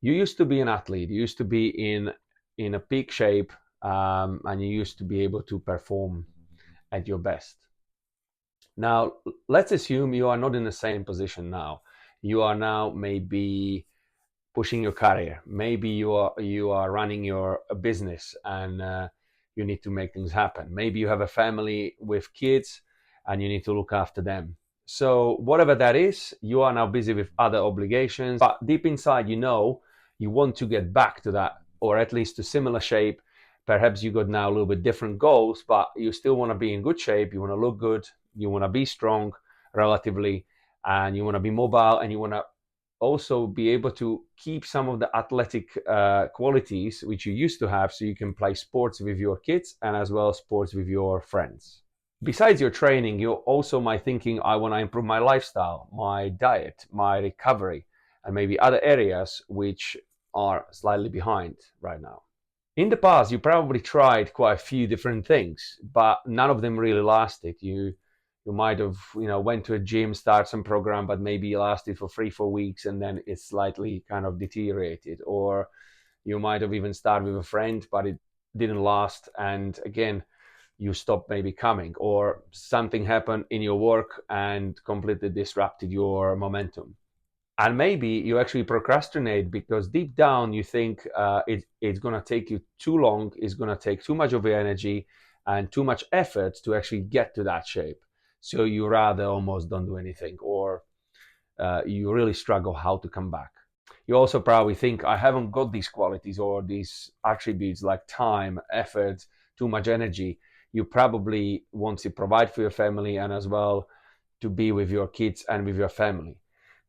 you used to be an athlete, you used to be in a peak shape, and you used to be able to perform at your best. Now, let's assume you are not in the same position now. You are now maybe pushing your career. Maybe you are running your business, and you need to make things happen. Maybe you have a family with kids and you need to look after them. So whatever that is, you are now busy with other obligations, but deep inside, you want to get back to that, or at least to similar shape. Perhaps you got now a little bit different goals, but you still want to be in good shape. You want to look good. You want to be strong relatively, and you want to be mobile, and you want to also be able to keep some of the athletic qualities which you used to have, so you can play sports with your kids and as well as sports with your friends. Besides your training, you also might thinking, I want to improve my lifestyle, my diet, my recovery, and maybe other areas which are slightly behind right now. In the past, you probably tried quite a few different things, but none of them really lasted. You might have went to a gym, start some program, but maybe it lasted for 3-4 weeks and then it slightly kind of deteriorated. Or you might have even started with a friend, but it didn't last, and again you stopped maybe coming, or something happened in your work and completely disrupted your momentum. And maybe you actually procrastinate because deep down you think it's going to take you too long, it's going to take too much of your energy and too much effort to actually get to that shape. So you rather almost don't do anything, or you really struggle how to come back. You also probably think, I haven't got these qualities or these attributes like time, effort, too much energy. You probably want to provide for your family and as well to be with your kids and with your family.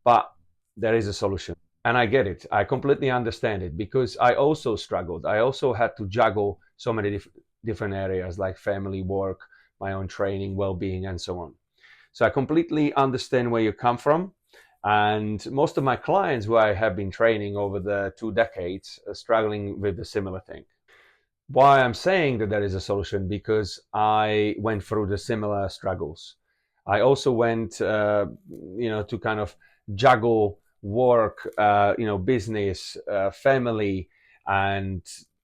But there is a solution. And I get it. I completely understand it, because I also struggled. I also had to juggle so many different areas like family, work, my own training, well-being, and so on. So I completely understand where you come from. And most of my clients who I have been training over the 2 decades are struggling with a similar thing. Why I'm saying that there is a solution, because I went through the similar struggles. I also went, to kind of juggle work, business, family, and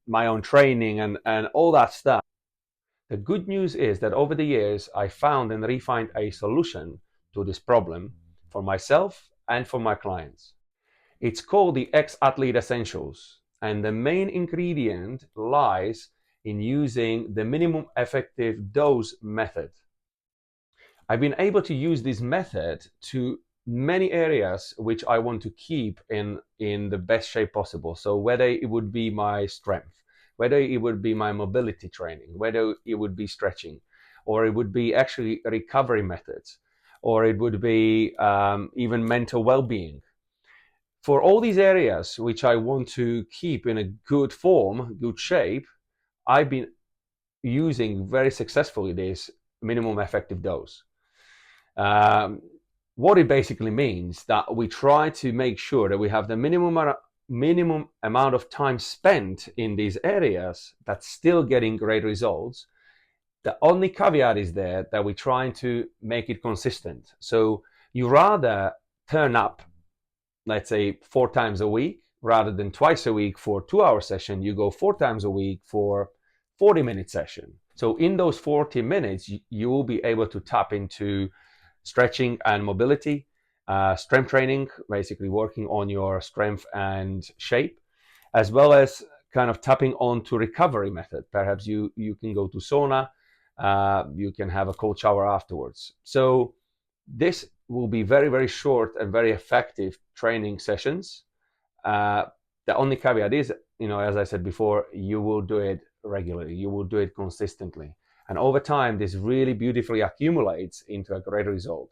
my own training, and all that stuff. The good news is that over the years, I found and refined a solution to this problem for myself and for my clients. It's called the Ex-Athlete Essentials, and the main ingredient lies in using the minimum effective dose method. I've been able to use this method to many areas which I want to keep in the best shape possible. So whether it would be my strength, whether it would be my mobility training, whether it would be stretching, or it would be actually recovery methods, or it would be even mental well-being. For all these areas which I want to keep in a good form, good shape, I've been using very successfully this minimum effective dose. What it basically means that we try to make sure that we have the minimum amount of time spent in these areas that's still getting great results. The only caveat is there that we're trying to make it consistent. So you rather turn up, let's say 4 times a week, rather than twice a week for 2-hour session. You go 4 times a week for 40-minute session. So in those 40 minutes, you will be able to tap into stretching and mobility, strength training, basically working on your strength and shape, as well as kind of tapping on to recovery method. Perhaps you can go to sauna, you can have a cold shower afterwards. So this will be very, very short and very effective training sessions. The only caveat is, as I said before, you will do it regularly, you will do it consistently. And over time, this really beautifully accumulates into a great result.